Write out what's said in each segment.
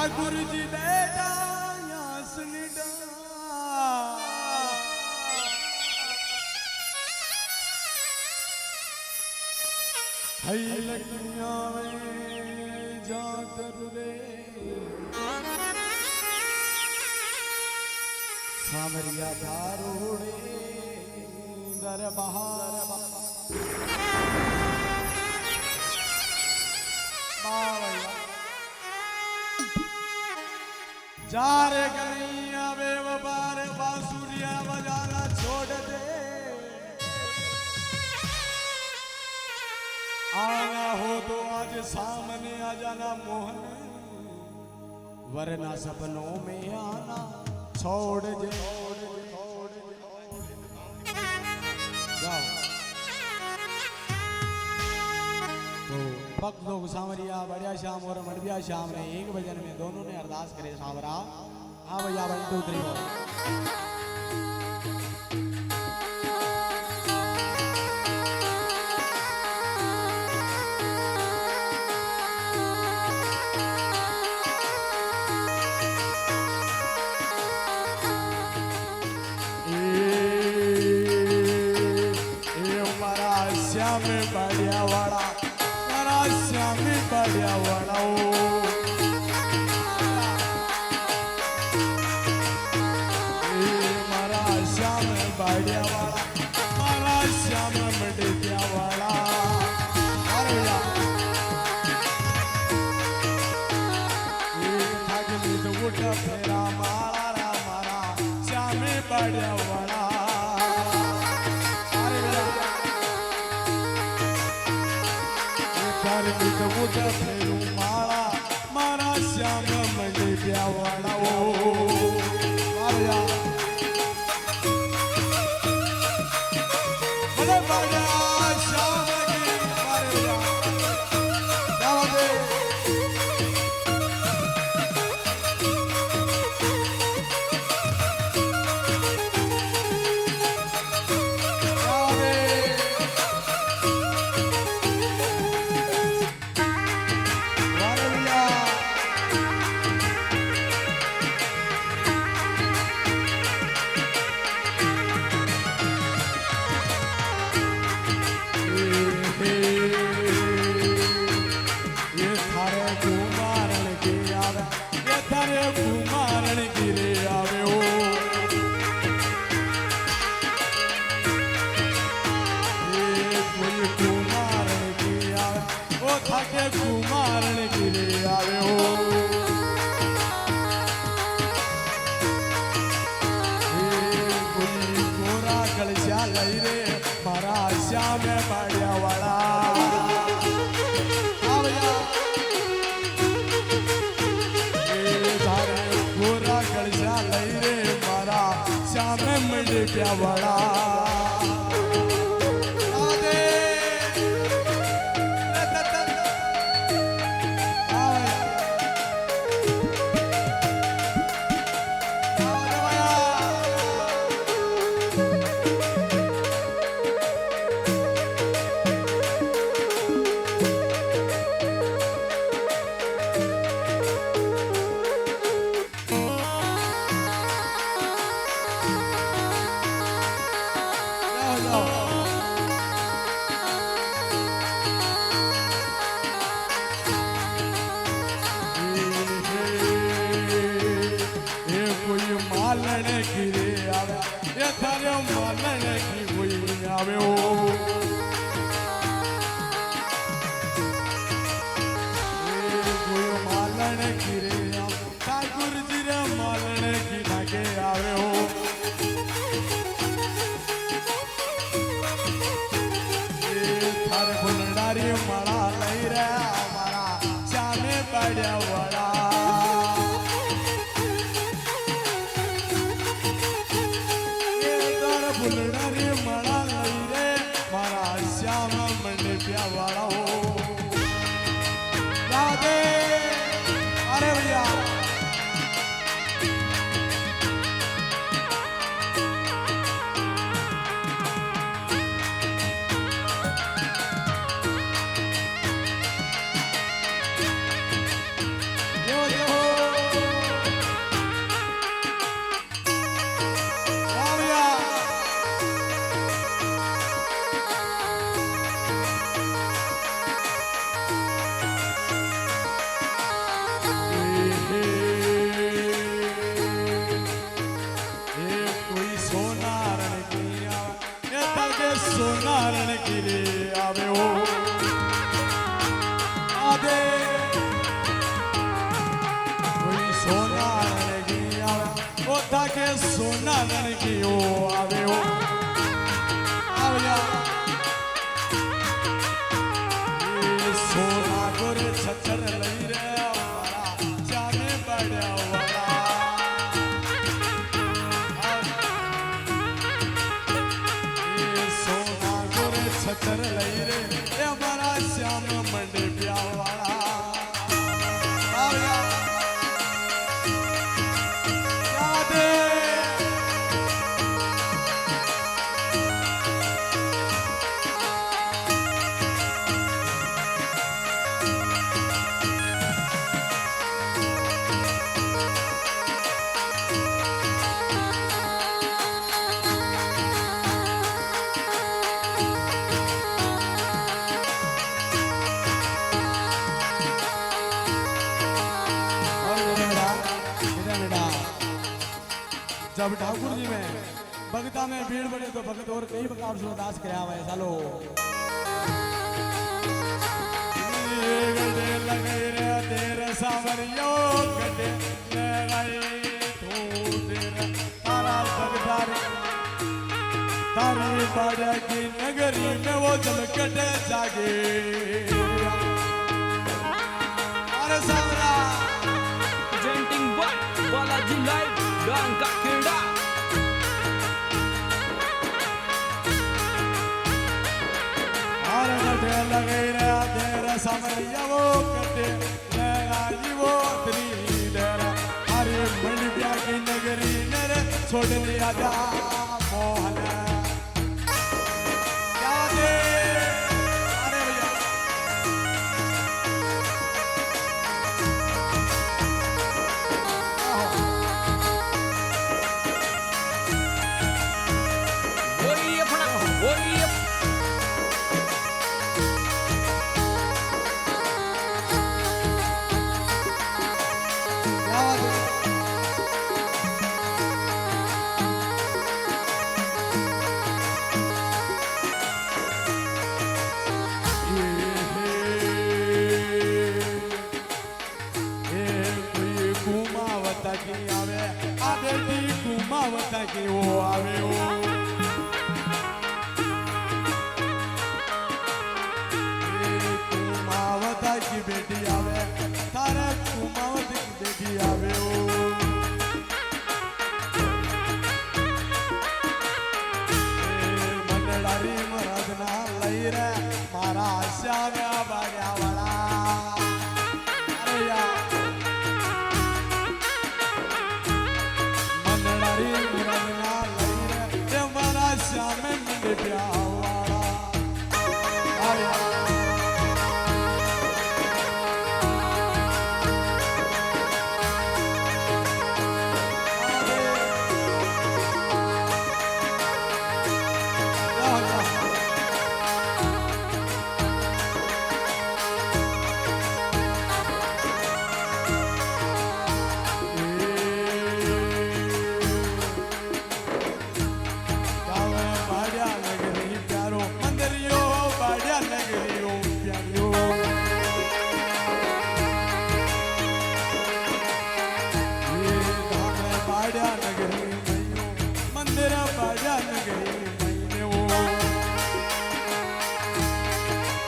ठाकुर जी बेटा यासनिडा हई लगिया में जातर रे सामरिया धारोड़े दरबार जा रे कन्हैया वे बार बांसुरिया बजाना छोड़ दे आना हो तो आज सामने आ जाना मोहन वरना सपनों में आना छोड़ दे जाओ तो भक्त लोग सांवरिया बढ़िया श्याम और मड़िया श्याम ने एक भजन में दोनों ने अरदास करे सांवरा हाँ भैया 1 2 3 श्याम बढ़िया वाला मारा श्याम बढ़िया वाला मारा श्याम बढ़िया वाला मारा श्याम बढ़िया वाला उठ फेरा मारा मारा श्याम बढ़िया वाला मुझे फेरू मारा मारा श्याम मंडी प्यावाड़ा मारिया बड़े बड़ा श्याम की मारिया कुमारण गिरे आवे ओ कोई कुमारण गिरे आवे ओ थाके कुमारण गिरे आवे ओ कोई गोरा गलजा लई रे मारा श्याम बढ़िया वाला श्याम मंडी प्यावाड़ा मालन गिरे आवे ये थारे मालन की कोई आवे ओ कोई मालन गिरे आवे ठाकुर जी रे मालन की लागे आवे ओ थारे फुलडारी माला लई रे हमारा श्याम बढ़िया वाला फुलडारी माला लई रे मारा श्याम मंडी प्यावाड़ा हो राधे अरे भैया सोनारण गिरे आवे ओ आदे कोई सोनारण गिरे आवे ओ ताके सोनारण की ओ आवे ओ आवे ये सोना गोरे छतर लई रे वाला जाने बड़ा वाला छतर लई रे ए हमारा श्याम मंडे प्यावाड़ा यादे जब ठाकुर जी में भगता में भीड़ बढ़े तो भगत और कई प्रकार से अरदास कराया हुआ है सालो गड्ढे लगे रे तेरे सावरियो गड्ढे लगाए तो तेरा तारा भगतार तारी बाड़ा की नगरी में वो जल कटे जागे अरे Savara presenting by Balaji Live dan Kak Kilda. और गड्ढे लगे रे तेरे सावरिया वो गड्ढे लगाई वो तेरी डेरा अरे मंडिया की नगरी मेरे छोड़ दिया जा मोहन यादे अरे भैया कि वो आवे ओ कुमावता की बेटी आवे थारे कुमावत की बेटी आवे ओ मंडलारी मरद ना लई रे मारा श्याम्या बाग्या वाला अरे यार श्याम मंडे प्यावाड़ा आया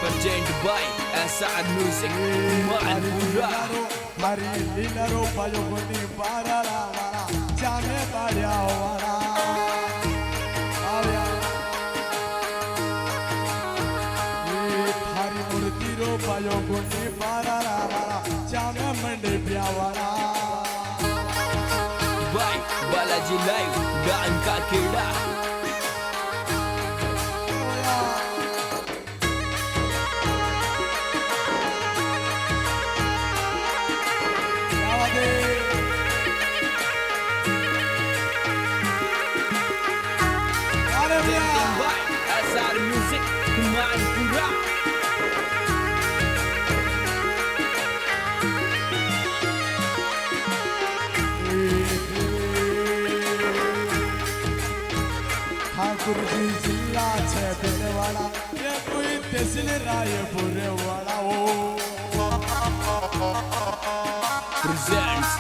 Presented by SR Music Manpura. Mari linaro payo goni parara wara jane padya wara avya ye thari murti ro payo goni parara wara jane mande pya wara By Balaji Live dan Kak Kilda. Presented by SR Music Manpura. Thakur ji જિલ્લા છે ભીલવાડા એ કોઈ તહેસીલ રાયપુર વાળા ઓ presents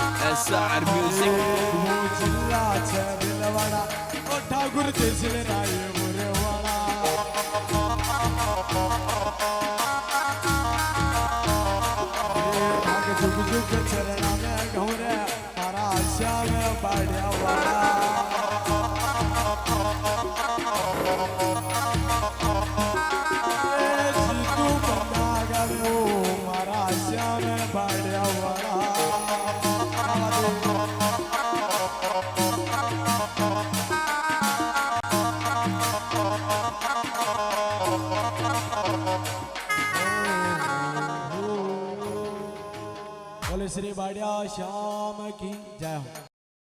SR Music. वो जिला છે ભીલવાડા ઓ ઠાકુર તહેસીલ રાયપુર વાળા ભાગ જુગ જુગ ચરણા में ગૌરે મારા શ્યામ બાડિયા વાળા बोले श्री बाड़िया श्याम की जय हो।